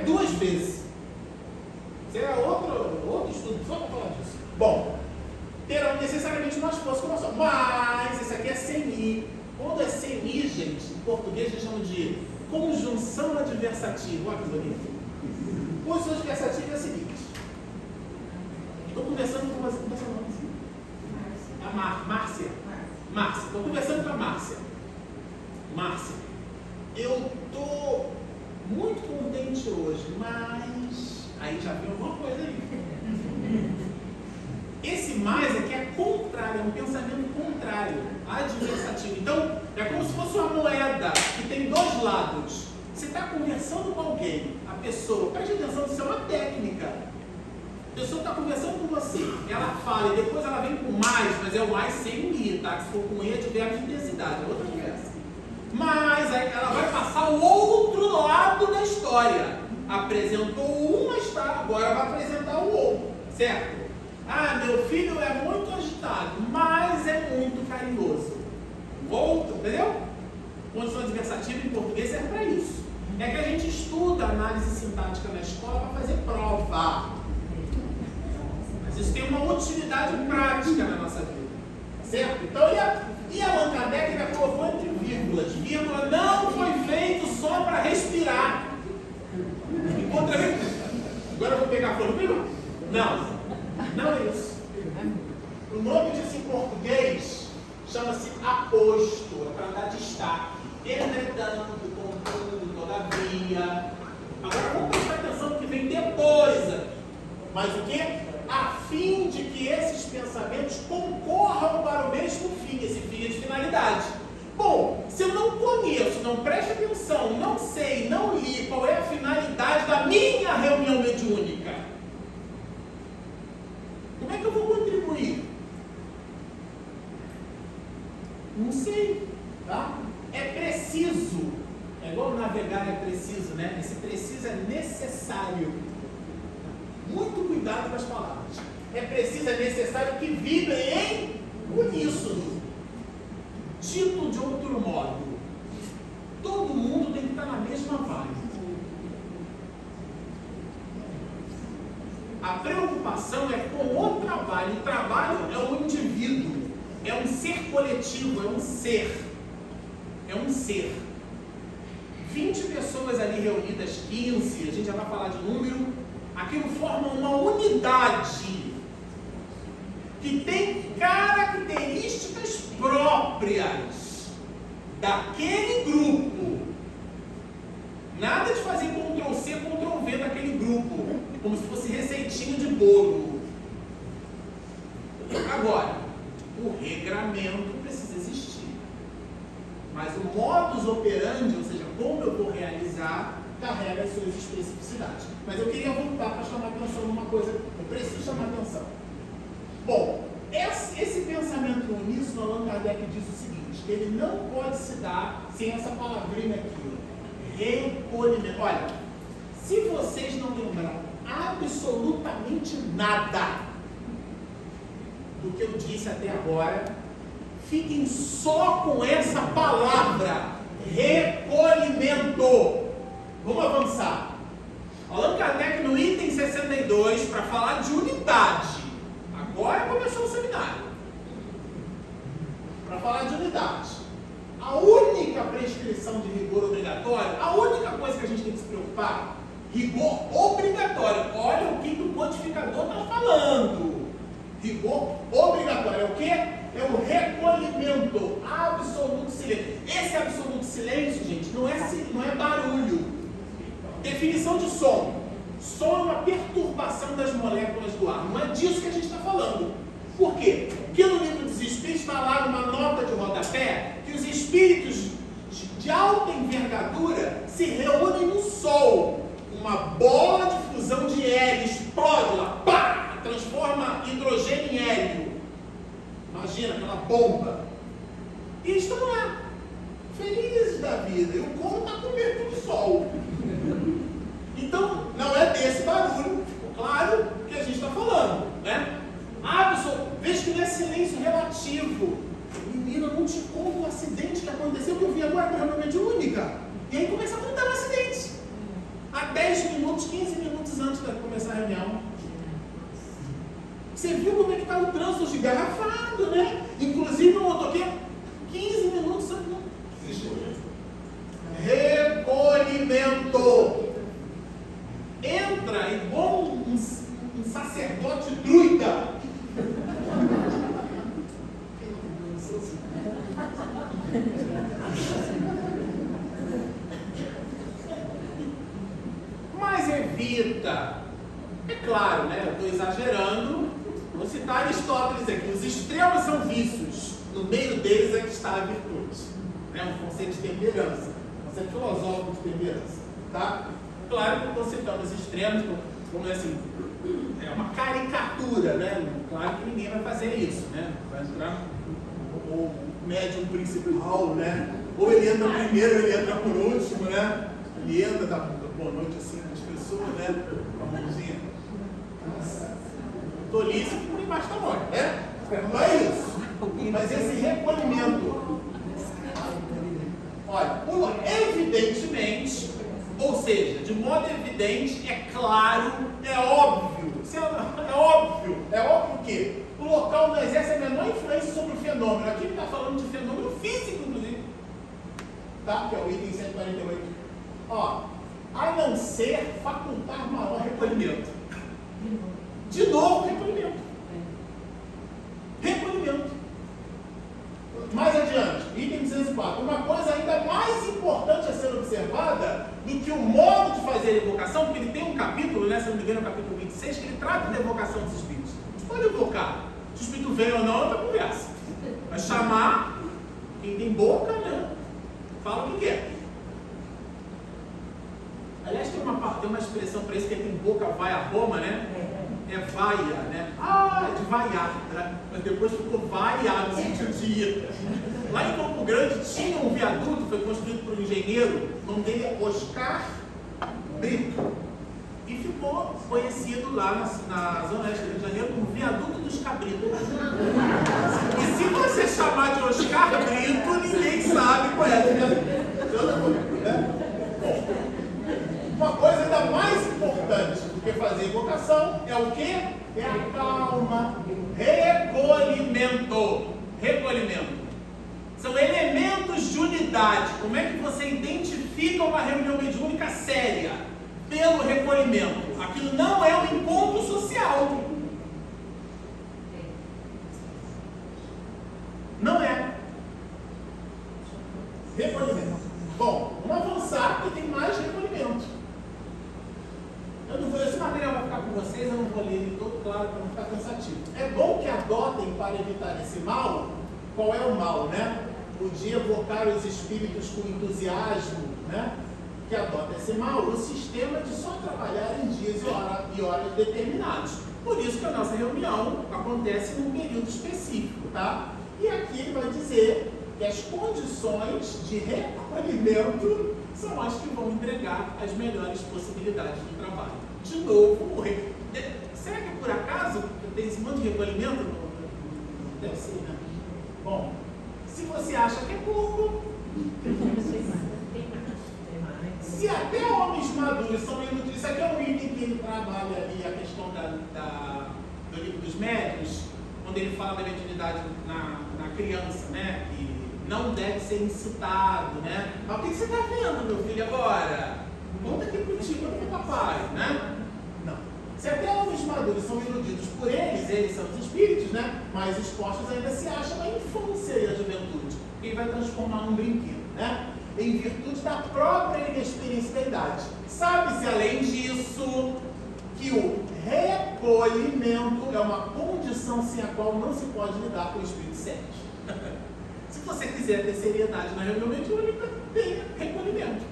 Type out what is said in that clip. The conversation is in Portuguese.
2 vezes. Isso é outro estudo, só para falar disso. Bom, terão necessariamente uma força como só. Mas esse aqui é sem i. Quando é sem i, gente, em português a gente chama de conjunção adversativa. Olha que bonito. Conjunção adversativa é a seguinte. Estou conversando com você. Como é seu nome? A Márcia. Márcia. Estou conversando com a Márcia. Márcia, eu estou muito contente hoje, mas... Aí já viu alguma coisa aí. Esse mais aqui é contrário, é um pensamento contrário, adversativo. Então, é como se fosse uma moeda que tem 2 lados. Você está conversando com alguém, a pessoa, preste atenção, isso é uma técnica. A pessoa está conversando com você, ela fala e depois ela vem com mais, mas é o mais sem i, tá? Se for com i é de verbo de intensidade, é outra conversa. Mas aí ela vai passar o outro lado da história. Apresentou um, mas tá, agora vai apresentar o outro, certo? Ah, meu filho é muito agitado, mas é muito carinhoso. Outro, entendeu? Condição adversativa em português serve para isso. É que a gente estuda análise sintática na escola para fazer prova. Mas isso tem uma utilidade prática na nossa vida, certo? Então, e Allan Kardec ainda colocou entre vírgulas. Vírgula não foi feito só para respirar. Agora eu vou pegar a flor, não é isso. O nome disso em português chama-se aposto, é para dar destaque. Entretanto, contudo, todavia. Agora vamos prestar atenção no que vem depois aqui. Mas o que? A fim de que esses pensamentos concorram para o mesmo fim. Esse fim é de finalidade. Bom, se eu não conheço, não preste atenção, não sei, não li qual é a finalidade da minha reunião mediúnica, como é que eu vou contribuir? Não sei, tá? É preciso, é igual navegar é preciso, né? Esse preciso é necessário. Muito cuidado com as palavras. É preciso, é necessário que vibrem em uníssono. Dito de outro modo, todo mundo tem que estar na mesma vibe. A preocupação é com o trabalho. O trabalho é o indivíduo, é um ser coletivo, é um ser. É um ser. 20 pessoas ali reunidas, 15, a gente já vai falar de número. Aquilo forma uma unidade que tem características próprias daquele grupo. Nada de fazer Ctrl+C, Ctrl+V naquele grupo, como se fosse receitinha de bolo. Agora, o regramento precisa existir. Mas o modus operandi, ou seja, como eu vou realizar, carrega as suas especificidades. Mas eu queria voltar para chamar atenção numa coisa, eu preciso chamar atenção. Bom, esse pensamento uníssono, Allan Kardec diz o seguinte, que ele não pode se dar sem essa palavrinha aqui, recolhimento. Olha, se vocês não lembraram absolutamente nada do que eu disse até agora, fiquem só com essa palavra, recolhimento. Vamos avançar. Allan Kardec no item 62, para falar de unidade. Agora começou o seminário. Para falar de unidade. A única prescrição de rigor obrigatório, a única coisa que a gente tem que se preocupar, rigor obrigatório. Olha o que o codificador está falando. Rigor obrigatório é o quê? É o recolhimento, absoluto silêncio. Esse absoluto silêncio, gente, não é barulho. Definição de som. Som é uma perturbação das moléculas do ar. Não é disso que a gente está falando. Por quê? Porque no livro dos Espíritos está lá numa nota de rodapé que os espíritos de alta envergadura se reúnem no Sol. Uma bola de fusão de hélio explode lá, pá, transforma hidrogênio em hélio. Imagina aquela bomba. E eles estão lá, felizes da vida. E o corpo está coberto do sol. Então, não é desse barulho, claro, que a gente está falando, né? Veja que não é silêncio relativo. Menina, não te conto o acidente que aconteceu, que eu vi agora na reunião mediúnica. E aí começa a contar o acidente. Há 10 minutos minutos, 15 minutos antes de começar a reunião. Você viu como é que está o trânsito engarrafado, né? Inclusive no motoqueiro, 15 minutos antes. Recolhimento. Entra igual um sacerdote druida. Mas evita. É claro, né? Eu estou exagerando. Vou citar Aristóteles aqui. Os extremos são vícios. No meio deles é que está a virtude. É um conceito de temperança. Um conceito filosófico de temperança. Tá? Claro que eu estou citando os extremos, como assim, é uma caricatura, né? Claro que ninguém vai fazer isso, né? Vai entrar o médium principal, né? Ou ele entra primeiro, ou ele entra por último, né? Ele entra, dá boa noite assim nas pessoas, né? Com a mãozinha. Tolice que não embaixo da mão, né? Não é isso. Mas esse recolhimento, olha, evidentemente, ou seja, de modo evidente, é claro, é óbvio. É óbvio que o local não exerce a menor influência sobre o fenômeno. Aqui ele está falando de fenômeno físico, inclusive. Tá? Que é o item 148. Ó, a não ser facultar maior recolhimento. De novo, recolhimento. Mais adiante, item 204. Uma coisa ainda mais importante a ser observada do que o modo de fazer a evocação, porque ele tem um capítulo, né, se não me engano, no capítulo 26, que ele trata da evocação dos espíritos. A gente pode evocar. Se o espírito vem ou não, é outra conversa. Mas chamar, quem tem boca, né, fala o que quer. Aliás, tem uma expressão para isso que tem boca vai a Roma, né? É vaia, né? Ah, é de vaiar, né? Mas depois ficou vaiar no sentido de ir. Lá em Campo Grande tinha um viaduto, foi construído por um engenheiro, o nome dele é Oscar Brito. E ficou conhecido lá na zona oeste do Rio de Janeiro como Viaduto dos Cabritos. E se você chamar de Oscar Brito, ninguém sabe qual é. Uma coisa ainda mais importante do que fazer invocação é o quê? É a calma. Recolhimento. São elementos de unidade. Como é que você identifica uma reunião mediúnica séria? Pelo recolhimento. Aquilo não é um encontro social. Não é. Recolhimento. Bom, vamos avançar porque tem mais recolhimento. Esse material vai ficar com vocês, eu não vou ler ele todo, claro, para não ficar cansativo. É bom que adotem para evitar esse mal. Qual é o mal, né? O de evocar os espíritos com entusiasmo, né? Que adota esse mal, o sistema de só trabalhar em dias e horas determinados. Por isso que a nossa reunião acontece num período específico, tá? E aqui ele vai dizer que as condições de recolhimento são as que vão entregar as melhores possibilidades do trabalho. De novo, será que por acaso tem esse monte de recolhimento? Deve ser, né? Bom, se você acha que é pouco, se até homens maduros são iludidos, isso aqui é um item que ele trabalha ali, a questão do livro dos médios, quando ele fala da mediunidade na criança, né? Que não deve ser incitado, né? Mas o que você está vendo, meu filho, agora? Conta aqui contigo, meu papai, né? Não. Se até homens maduros são iludidos por eles são os espíritos, né? Mas expostos ainda se acham na infância e a juventude. Quem vai transformar num brinquedo, né? Em virtude da própria inexperiência da idade. Sabe-se, além disso, que o recolhimento é uma condição sem a qual não se pode lidar com o espírito sério. Se você quiser ter seriedade na reunião mediúnica, tenha recolhimento.